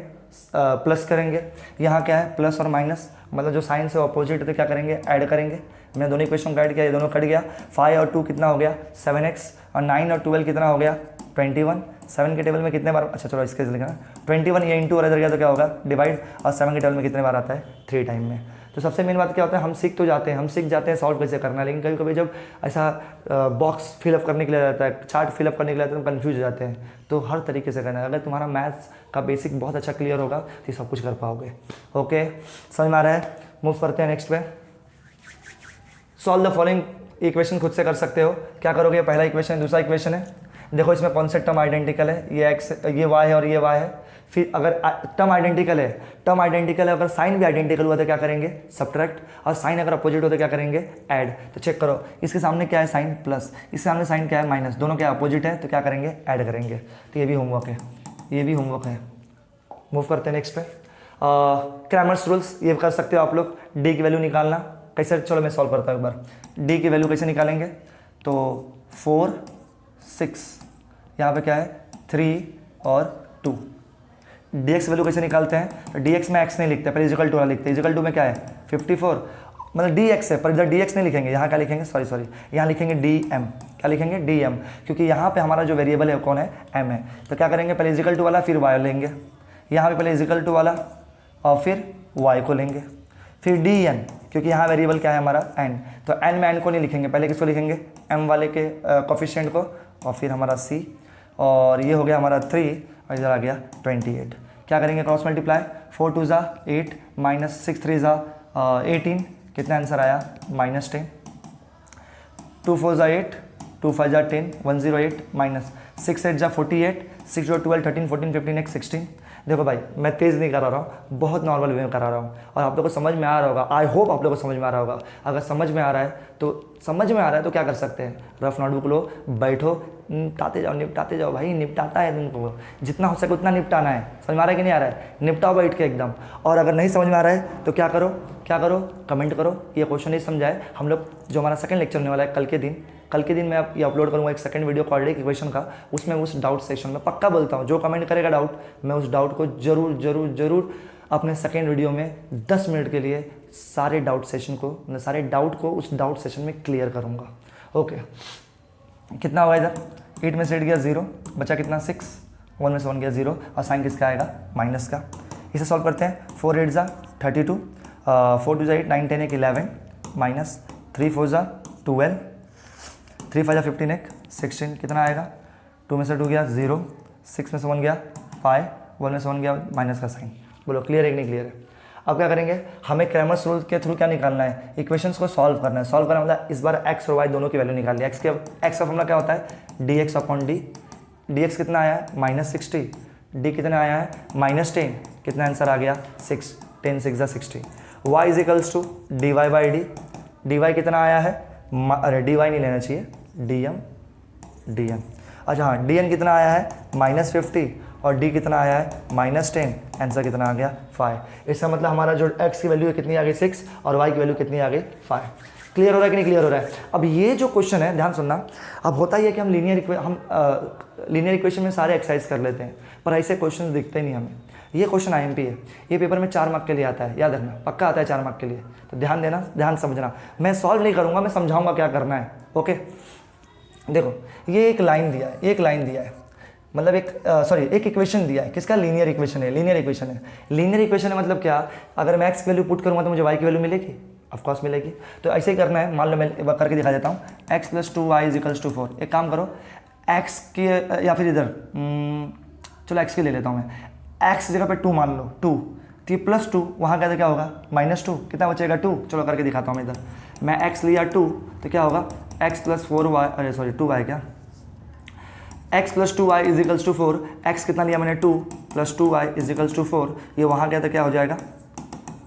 प्लस करेंगे। यहाँ क्या है, प्लस और माइनस, मतलब जो साइन से अपोजिट तो क्या करेंगे, ऐड करेंगे। मैंने दोनों इक्वेशन को ऐड किया, ये दोनों कट गया। 5 और 2 कितना हो गया, 7x, और 9 और 12 कितना हो गया, 21। 7 के टेबल में कितने बार, अच्छा चलो इसके लिखना, 21 ये इंटू और इधर गया तो क्या होगा, डिवाइड, और 7 के टेबल में कितने बार आता है, 3 टाइम में। तो सबसे मेन बात क्या होता है, हम सीख तो जाते हैं, हम सीख जाते हैं सॉल्व कैसे करना है, लेकिन कभी कभी जब ऐसा बॉक्स फिलअप करने के लिए रहता है, चार्ट फिलअप करने के लिए रहता है, तो कन्फ्यूज हो जाते हैं। तो हर तरीके से करना है। अगर तुम्हारा मैथ्स का बेसिक बहुत अच्छा क्लियर होगा तो सब कुछ कर पाओगे। ओके, समझ में आ रहा है। मूव करते हैं नेक्स्ट पे। सॉल्व द फॉलोइंग इक्वेशन खुद से कर सकते हो। क्या करोगे, पहला इक्वेशन, दूसरा इक्वेशन है। देखो इसमें कौन से टर्म आइडेंटिकल है, ये x, ये y है और ये y है। फिर अगर टर्म आइडेंटिकल है, अगर साइन भी आइडेंटिकल हुआ तो क्या करेंगे, सब्ट्रैक्ट, और साइन अगर अपोजिट हो तो क्या करेंगे, ऐड। तो चेक करो, इसके सामने क्या है, साइन प्लस, इसके सामने साइन क्या है, माइनस, दोनों क्या अपोजिट है तो क्या करेंगे, ऐड करेंगे। तो ये भी होमवर्क है, ये भी होमवर्क है। मूव करते हैं नेक्स्ट पे। क्रैमर्स रूल्स ये कर सकते हो आप लोग। डी की वैल्यू निकालना कैसे, चलो मैं सॉल्व करता हूँ एक बार। डी की वैल्यू कैसे निकालेंगे, तो 4 6, यहाँ पे क्या है 3 और 2। dx वैल्यू कैसे निकालते हैं, तो dx में x नहीं लिखते, पहले इजिकल टू वाला लिखते हैं। इजिकल टू में क्या है 54, मतलब dx है, पर इधर dx नहीं लिखेंगे, यहाँ क्या लिखेंगे, सॉरी यहाँ लिखेंगे dm। क्या लिखेंगे, dm, क्योंकि यहाँ पे हमारा जो वेरिएबल है कौन है, m है। तो क्या करेंगे, पहले इजिकल टू वाला फिर y लेंगे, यहाँ पे पहले इजिकल टू वाला और फिर y को लेंगे, फिर dn, क्योंकि यहाँ वेरिएबल क्या है हमारा n, तो n में n को नहीं लिखेंगे, पहले किसको लिखेंगे, m वाले के कोफिशिएंट को, और फिर हमारा c, और ये हो गया हमारा 3, और इधर आ गया 28। क्या करेंगे, क्रॉस मल्टीप्लाई, 4 2 8 माइनस 6 3 18, कितना आंसर आया, -10। 2 4 8, 2 5 10, 108 माइनस 6 8 48, 6 जो 12 13 14 15 x 16। देखो भाई मैं तेज़ नहीं करा रहा हूँ, बहुत नॉर्मल वे में करा रहा हूँ और आप लोगों को समझ में आ रहा होगा। आई होप आप लोगों को समझ में आ रहा होगा। अगर समझ में आ रहा है तो क्या कर सकते हैं, रफ नोटबुक लो, बैठो, निपटाते जाओ भाई, निपटाता है तुमको, जितना हो सके उतना निपटाना है। समझ में आ रहा है कि नहीं आ रहा है, निपटाओ बैठ के एकदम। और अगर नहीं समझ में आ रहा है तो क्या करो, कमेंट करो, ये क्वेश्चन नहीं समझाए। हम लोग जो हमारा सेकंड लेक्चर होने वाला है कल के दिन मैं ये अपलोड करूँगा एक सेकंड वीडियो क्वाड्रेटिक इक्वेशन का। उसमें उस डाउट सेक्शन में पक्का बोलता हूँ, जो कमेंट करेगा डाउट, मैं उस डाउट को जरूर अपने सेकंड वीडियो में 10 मिनट के लिए सारे डाउट को उस डाउट सेशन में क्लियर करूँगा। ओके, कितना होगा इधर, 8 में से 8 गया 0, बचा कितना 6, 1 में से 1 गया 0 और साइन किसका आएगा, माइनस का। इसे सॉल्व करते हैं। 4 8 जा 32, 4 2 जा 8, 9 10 11 माइनस 3 4 जा 12, 3 5 जा 15 16, कितना आएगा, 2 में से 2 गया 0, 6 में से 1 गया 5, 1 में से 1 गया माइनस का साइन। बोलो क्लियर है कि नहीं क्लियर है। अब क्या करेंगे, हमें क्रैमर्स रूल के थ्रू क्या निकालना है, इक्वेशंस को सॉल्व करना है। सॉल्व करना मतलब इस बार एक्स और वाई दोनों की वैल्यू निकाल लिया। एक्स का फॉर्मूला क्या होता है, dx अपॉन डी। dx कितना आया है -60, डी कितना आया है -10, कितना आंसर आ गया 6, 10 6 जा 60। y is equals to dy by d, dy कितना आया है, अरे dy नहीं लेना चाहिए, dm। अच्छा हाँ, dn कितना आया है -50 और d कितना आया है -10, आंसर कितना आ गया 5। इसका मतलब हमारा जो x की वैल्यू है कितनी आ गई 6 और y की वैल्यू कितनी आ गई 5। क्लियर हो रहा है कि नहीं क्लियर हो रहा है। अब ये जो क्वेश्चन है ध्यान सुनना, अब होता ही है कि हम लीनियर इक्वेशन में सारे एक्सरसाइज कर लेते हैं, पर ऐसे क्वेश्चन दिखते नहीं हमें। ये क्वेश्चन IMP है, ये पेपर में 4 मार्क के लिए आता है, याद रखना, पक्का आता है 4 मार्क के लिए। तो ध्यान देना, ध्यान समझना, मैं सॉल्व नहीं करूँगा, मैं समझाऊँगा क्या करना है। ओके, देखो ये एक लाइन दिया है, मतलब एक इक्वेशन दिया है, किसका, लीनियर इक्वेशन है। लीनियर इक्वेशन है मतलब क्या, अगर मैं x की वैल्यू पुट करूँगा तो मुझे y की वैल्यू मिलेगी, ऑफकोर्स मिलेगी। तो ऐसे ही करना है, मान लो मैं करके दिखा देता हूँ। x + 2y = 4। एक काम करो, x की या फिर इधर चलो x की ले लेता हूँ मैं, x जगह पे 2 मान लो, 2 तो ये +2, वहाँ कहते क्या होगा -2, कितना बचेगा 2। चलो करके दिखाता हूँ मैं इधर, मैं x लिया 2 तो क्या होगा x + 4y, अरे सॉरी 2y क्या, x + 2y = 4। x कितना लिया मैंने 2 + 2y = 4, ये वहाँ गया तो क्या हो जाएगा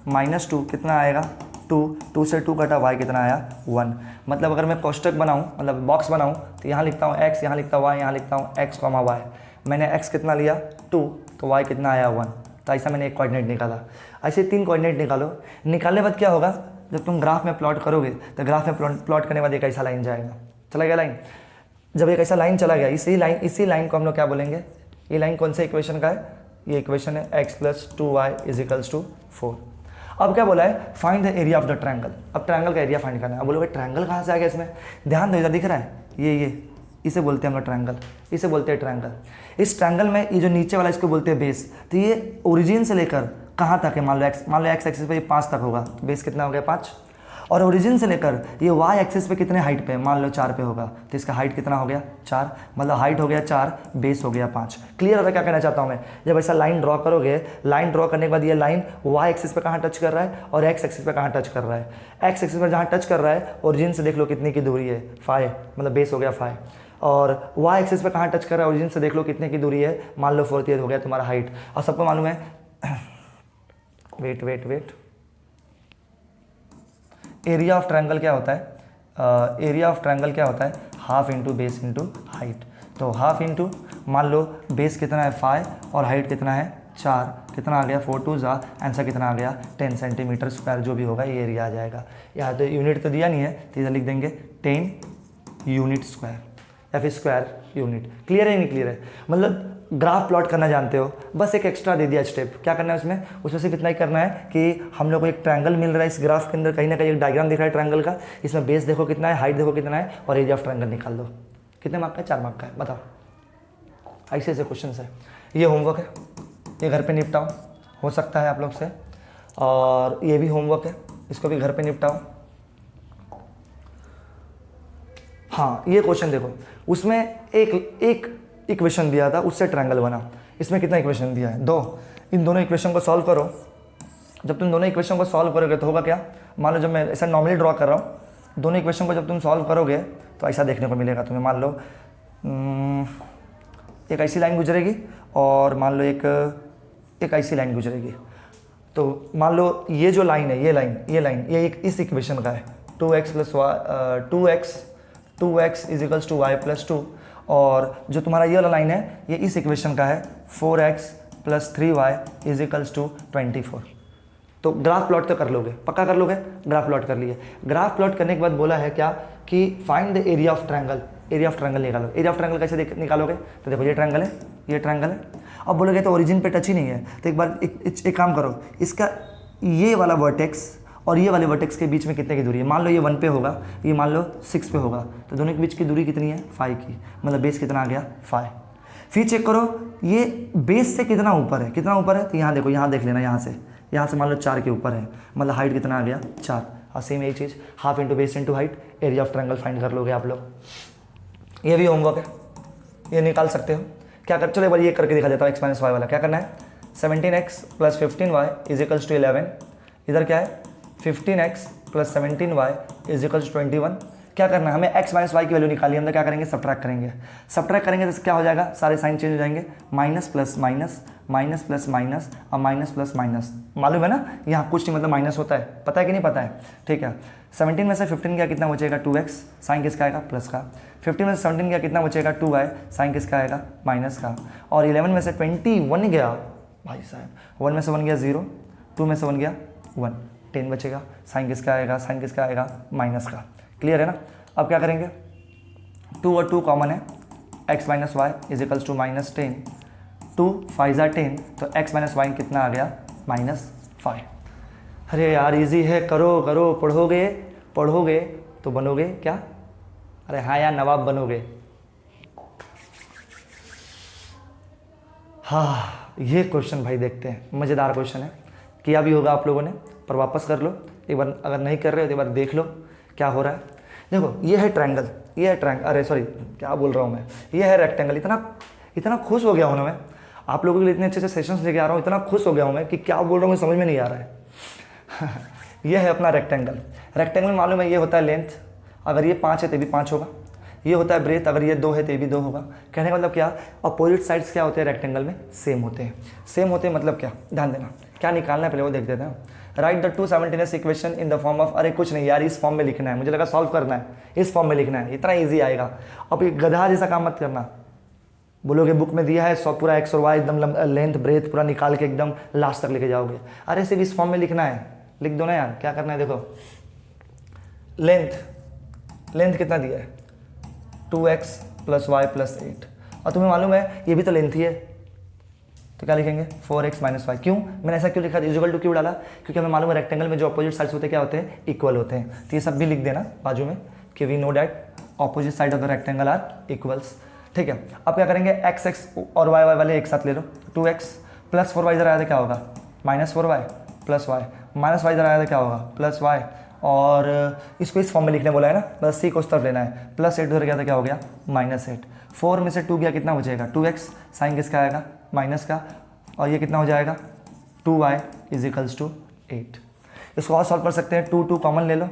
-2, कितना आएगा 2, 2 से 2 कटा, y कितना आया 1। मतलब अगर मैं कोष्टक बनाऊँ, मतलब बॉक्स बनाऊँ, तो यहाँ लिखता हूँ x, यहाँ लिखता हूँ y, यहाँ लिखता हूँ x, y। मैंने x कितना लिया 2 तो y कितना आया 1। तो ऐसा मैंने एक कोऑर्डिनेट निकाला। ऐसे 3 कोऑर्डिनेट निकालो। निकालने के बाद क्या होगा, जब तुम ग्राफ में प्लॉट करोगे तो ग्राफ में प्लॉट करने के बाद एक ऐसा लाइन जाएगा, चला गया लाइन। जब एक ऐसा लाइन चला गया, इसी लाइन को हम लोग क्या बोलेंगे, ये लाइन कौन से इक्वेशन का है, ये इक्वेशन है x + 2y = 4। अब क्या बोला है, find the area of the triangle. अब ट्रायंगल का एरिया फाइंड करना है। अब बोलोगे ट्रायंगल कहाँ से आ गया इसमें, ध्यान दो, इधर दिख रहा है ये इसे बोलते हैं हम लोग ट्रायंगल, इसे बोलते हैं ट्रायंगल। इस ट्रायंगल में ये जो नीचे वाला इसको बोलते हैं बेस। तो ये ओरिजिन से लेकर कहाँ तक है, मान लो x एक्सिस पे ये 5 तक होगा, तो बेस कितना हो गया 5। और ओरिजिन से लेकर ये y एक्सिस पे कितने हाइट पे, मान लो 4 पे होगा, तो इसका हाइट कितना हो गया 4, मतलब हाइट हो गया 4, बेस हो गया 5। क्लियर होता है क्या कहना चाहता हूँ मैं। जब ऐसा लाइन ड्रॉ करोगे, लाइन ड्रॉ करने के बाद ये लाइन y एक्सिस पे कहाँ टच कर रहा है और x एक्सिस पे कहाँ टच कर रहा है। x एक्सिस पर जहाँ टच कर रहा है, ओरिजिन से देख लो कितनी की दूरी है 5, मतलब बेस हो गया 5। और y एक्सिस पे कहाँ टच कर रहा है, ओरिजिन से देख लो कितने की दूरी है, मान लो 4, हो गया तुम्हारा हाइट। और सबको मालूम है, वेट, एरिया ऑफ ट्रायंगल क्या होता है, एरिया ऑफ ट्रायंगल क्या होता है, half into base into height. तो हाफ इंटू, मान लो बेस कितना है 5 और हाइट कितना है 4, कितना आ गया 4 2 जा, आंसर कितना आ गया 10 सेंटीमीटर स्क्वायर, जो भी होगा ये एरिया आ जाएगा। यहाँ तो यूनिट तो दिया नहीं है, तो इधर लिख देंगे 10 यूनिट स्क्वायर या फिर स्क्वायर यूनिट। क्लियर है नहीं क्लियर है, मतलब ग्राफ प्लॉट करना जानते हो, बस एक एक्स्ट्रा दे दिया स्टेप। क्या करना है उसमें सिर्फ इतना ही करना है कि हम लोग को एक ट्रायंगल मिल रहा है, इस ग्राफ के अंदर कहीं ना कहीं एक डायग्राम दिख रहा है ट्रायंगल का, इसमें बेस देखो कितना है, हाइट देखो कितना है और एरिया ऑफ ट्रायंगल निकाल दो। कितने मार्क का है, 4 मार्क का है, बताओ। ऐसे क्वेश्चन है, ये होमवर्क है, ये घर पर निपटाओ, हो सकता है आप लोग से। और ये भी होमवर्क है, इसको भी घर पर निपटाओ। हाँ, ये क्वेश्चन देखो, उसमें एक इक्वेशन दिया था, उससे ट्रायंगल बना। इसमें कितना इक्वेशन दिया है, 2। इन दोनों इक्वेशन को सॉल्व करो। जब तुम दोनों इक्वेशन को सॉल्व करोगे तो होगा क्या, मान लो जब मैं ऐसा नॉर्मली ड्रॉ कर रहा हूँ, दोनों इक्वेशन को जब तुम सॉल्व करोगे तो ऐसा देखने को मिलेगा तुम्हें। मान लो एक ऐसी लाइन गुजरेगी और मान लो एक ऐसी लाइन गुजरेगी। तो मान लो ये जो लाइन है, ये एक इस इक्वेशन का है, 2x plus y 2x is equals to y plus 2, और जो तुम्हारा ये वाला लाइन है ये इस इक्वेशन का है 4x plus 3y is equals to 24। तो ग्राफ प्लॉट तो कर लोगे, पक्का कर लोगे, ग्राफ प्लॉट कर लिए। ग्राफ प्लॉट करने के बाद बोला है क्या कि find the area of triangle, area of triangle निकालो। एरिया ऑफ ट्रायंगल कैसे निकालोगे, तो देखो ये ट्रायंगल है, ये ट्रायंगल है। अब बोलोगे तो ओरिजिन पे टच ही नहीं है, तो एक बार एक काम करो, इसका ये वाला वर्टेक्स और ये वाले वर्टेक्स के बीच में कितने की दूरी है, मान लो ये 1 पे होगा, ये मान लो 6 पे होगा, तो दोनों के बीच की दूरी कितनी है 5 की, मतलब बेस कितना आ गया 5। फिर चेक करो ये बेस से कितना ऊपर है, कितना ऊपर है, तो यहाँ देखो, यहाँ देख लेना, यहाँ से मान लो 4 के ऊपर है, मतलब हाइट कितना आ गया 4। और सेम यही चीज़ half into base into height, area of triangle find कर लोगे आप लोग। ये भी होमवर्क है, ये निकाल सकते हो। क्या कर, चलो एक बार ये करके दिखा देता हूँ, x माइनस वाई वाला। क्या करना है, 17x plus 15y is equals to 11। इधर क्या है 15x plus 17y is equals to 21। क्या करना है, हमें x minus Y value value निकाली, हम क्या करेंगे, सब्ट्रैक्ट करेंगे तो क्या हो जाएगा, सारे साइन चेंज हो जाएंगे, minus plus minus, minus plus minus और माइनस प्लस माइनस। मालूम है ना, यहाँ कुछ नहीं मतलब माइनस होता है, पता है कि नहीं पता है, ठीक है। 17 में से 15 गया कितना बचेगा 2x, साइन किसका आएगा प्लस का। 15 में से 17 गया कितना बचेगा 2y, साइन किसका आएगा माइनस का। और 11 में से 21 गया, भाई साहब 1 में से 1 गया 0, 2 में से 1 गया 1, 10 बचेगा, साइन किसका आएगा माइनस का। क्लियर है ना। अब क्या करेंगे, 2 और 2 कॉमन है, x minus y is equals to minus 10, 2 5 10, तो x माइनस वाई कितना आ गया -5। अरे यार इजी है, करो करो, पढ़ोगे तो बनोगे क्या, अरे हाँ यार नवाब बनोगे। हाँ ये क्वेश्चन भाई देखते हैं, मज़ेदार क्वेश्चन है, किया भी होगा आप लोगों ने, पर वापस कर लो एक बार, अगर नहीं कर रहे हो तो एक बार देख लो क्या हो रहा है। देखो ये है ट्रायंगल, अरे सॉरी क्या बोल रहा हूँ मैं, ये है रेक्टेंगल। इतना खुश हो गया हूँ ना मैं, आप लोगों के लिए इतने अच्छे सेशंस लेके आ रहा हूँ, इतना खुश हो गया हूँ मैं कि क्या बोल रहा हूँ समझ में नहीं आ रहा है। ये है अपना रेक्टेंगल। रेक्टेंगल मालूम है ये होता है लेंथ, अगर ये 5 है तो भी 5 होगा। ये होता है ब्रेथ, अगर ये 2 है तो भी 2 होगा। कहने का मतलब क्या, अपोजिट साइड्स क्या होते हैं रेक्टेंगल में, सेम होते हैं। मतलब क्या, ध्यान देना, क्या निकालना है पहले वो देख देते हैं। Right the two simultaneous equation in the form of, अरे कुछ नहीं यार इस फॉर्म में लिखना है, मुझे लगा सॉल्व करना है, इस फॉर्म में लिखना है, इतना ईजी आएगा। अब ये गधा जैसा काम मत करना, बोलोगे बुक में दिया है पूरा एक्स और वाई एकदम लेंथ ब्रेथ पूरा निकाल के एकदम लास्ट तक लेके जाओगे। अरे सिर्फ इस फॉर्म में लिखना है, लिख दो ना यार। क्या करना है, देखो लेंथ कितना दिया है 2x प्लस वाई प्लस 8, और तुम्हें मालूम है ये भी तो लेंथ ही है, तो क्या लिखेंगे 4x माइनस वाई। क्यों मैंने ऐसा क्यों लिखा, इक्वल टू क्यों डाला, क्योंकि हमें मालूम है रेक्टेंगल में जो अपोजिट साइड्स होते हैं क्या होते हैं, इक्वल होते हैं। तो ये सब भी लिख देना बाजू में कि we know that opposite side of the rectangle are equals. ठीक है, अब क्या करेंगे, x और y वाले एक साथ ले लो, 2x प्लस 4y इधर आया था क्या होगा -4y plus y, minus Y इधर आया था क्या होगा प्लस y, और इसको इस फॉर्म में लिखने बोला है ना, बस c को उस तरफ लेना है। प्लस 8 उधर गया था क्या हो गया -8, 4 में से 2 गया कितना बचेगा 2x, साइन किसका आएगा माइनस का, और ये कितना हो जाएगा 2y इज इक्वल्स टू 8। इसको और सॉल्व कर सकते हैं, 2 कॉमन ले लो,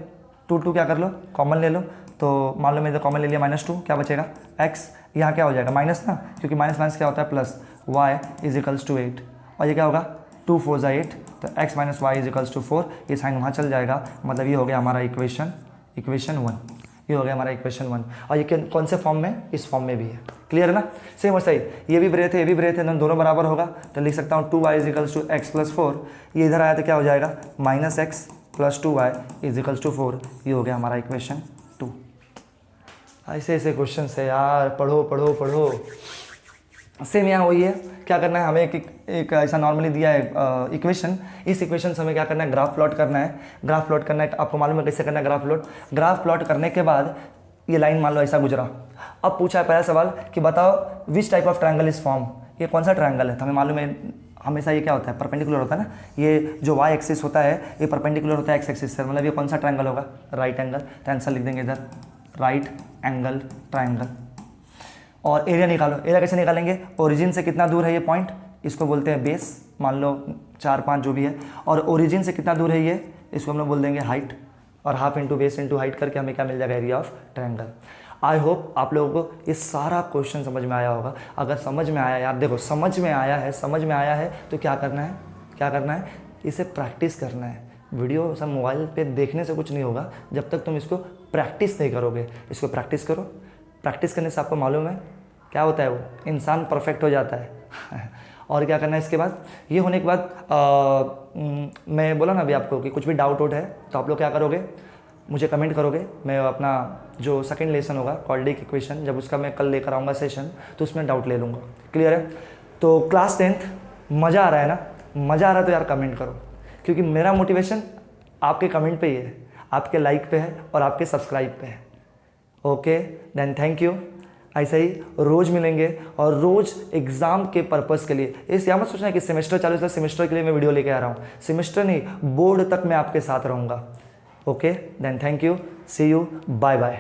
2 क्या कर लो कॉमन ले लो, तो मान लो मैंने कॉमन ले लिया -2, क्या बचेगा x, यहाँ क्या हो जाएगा माइनस ना, क्योंकि माइनस क्या होता है plus, y is equals to 8, और ये क्या होगा 2 4 ज़ा 8, तो x minus y is equals to 4, ये साइन वहाँ चल जाएगा, मतलब ये हो गया हमारा इक्वेशन 1, ये हो गया हमारा इक्वेशन 1। और ये कौन से फॉर्म में, इस फॉर्म में भी है। क्लियर है ना, सेम और सही, ये भी ब्रेथ है ये भी ब्रेथ है, दोनों बराबर होगा, तो लिख सकता हूँ 2y is equals to x plus 4, ये इधर आया तो क्या हो जाएगा -x plus 2y is equals to 4, ये हो गया हमारा इक्वेशन 2। ऐसे क्वेश्चन है यार, पढ़ो। सेम यहाँ वही है, क्या करना है हमें, एक ऐसा नॉर्मली दिया है इक्वेशन, इस इक्वेशन से हमें क्या करना है, ग्राफ प्लॉट करना है। आपको मालूम है कैसे करना है ग्राफ प्लॉट करने के बाद ये लाइन मान लो ऐसा गुजरा। अब पूछा है पहला सवाल कि बताओ which type of triangle is form, ये कौन सा ट्रायंगल है, तो हमें मालूम है हमेशा ये क्या होता है परपेंडिकुलर होता है ना, ये जो y एक्सिस होता है ये परपेंडिकुलर होता है x एक्सिस से, मतलब ये कौन सा ट्रायंगल होगा, राइट एंगल, तो आंसर लिख देंगे इधर राइट एंगल ट्रायंगल। और एरिया निकालो, एरिया कैसे निकालेंगे, ओरिजिन से कितना दूर है ये पॉइंट, इसको बोलते हैं बेस, मान लो 4-5 जो भी है, और ओरिजिन से कितना दूर है ये, इसको हम लोग बोल देंगे हाइट, और half into base into height करके हमें क्या मिल जाएगा, area of triangle. I hope आप लोगों को ये सारा क्वेश्चन समझ में आया होगा। अगर समझ में आया यार, देखो समझ में आया है तो क्या करना है, इसे प्रैक्टिस करना है। वीडियो सब मोबाइल पे देखने से कुछ नहीं होगा जब तक तुम इसको प्रैक्टिस नहीं करोगे। इसको प्रैक्टिस करो। प्रैक्टिस करने से आपको मालूम है क्या होता है, वो इंसान परफेक्ट हो जाता है। और क्या करना है इसके बाद, ये होने के बाद मैं बोला ना अभी आपको कि कुछ भी डाउट है तो आप लोग क्या करोगे, मुझे कमेंट करोगे। मैं अपना जो सेकंड लेसन होगा क्वाड्रेटिक इक्वेशन, जब उसका मैं कल लेकर आऊँगा सेशन, तो उसमें डाउट ले लूँगा। क्लियर है? तो क्लास 10th मज़ा आ रहा है ना? मज़ा आ रहा है तो यार कमेंट करो, क्योंकि मेरा मोटिवेशन आपके कमेंट पे ही है, आपके लाइक पे है और आपके सब्सक्राइब पे है। Okay then thank you. ऐसे ही रोज़ मिलेंगे और रोज़ एग्ज़ाम के पर्पज़ के लिए। इस यहाँ मत सोचना कि सेमेस्टर चालू है, सेमेस्टर के लिए मैं वीडियो लेके आ रहा हूँ। सेमेस्टर नहीं, बोर्ड तक मैं आपके साथ रहूँगा। Okay then thank you, see you, bye bye.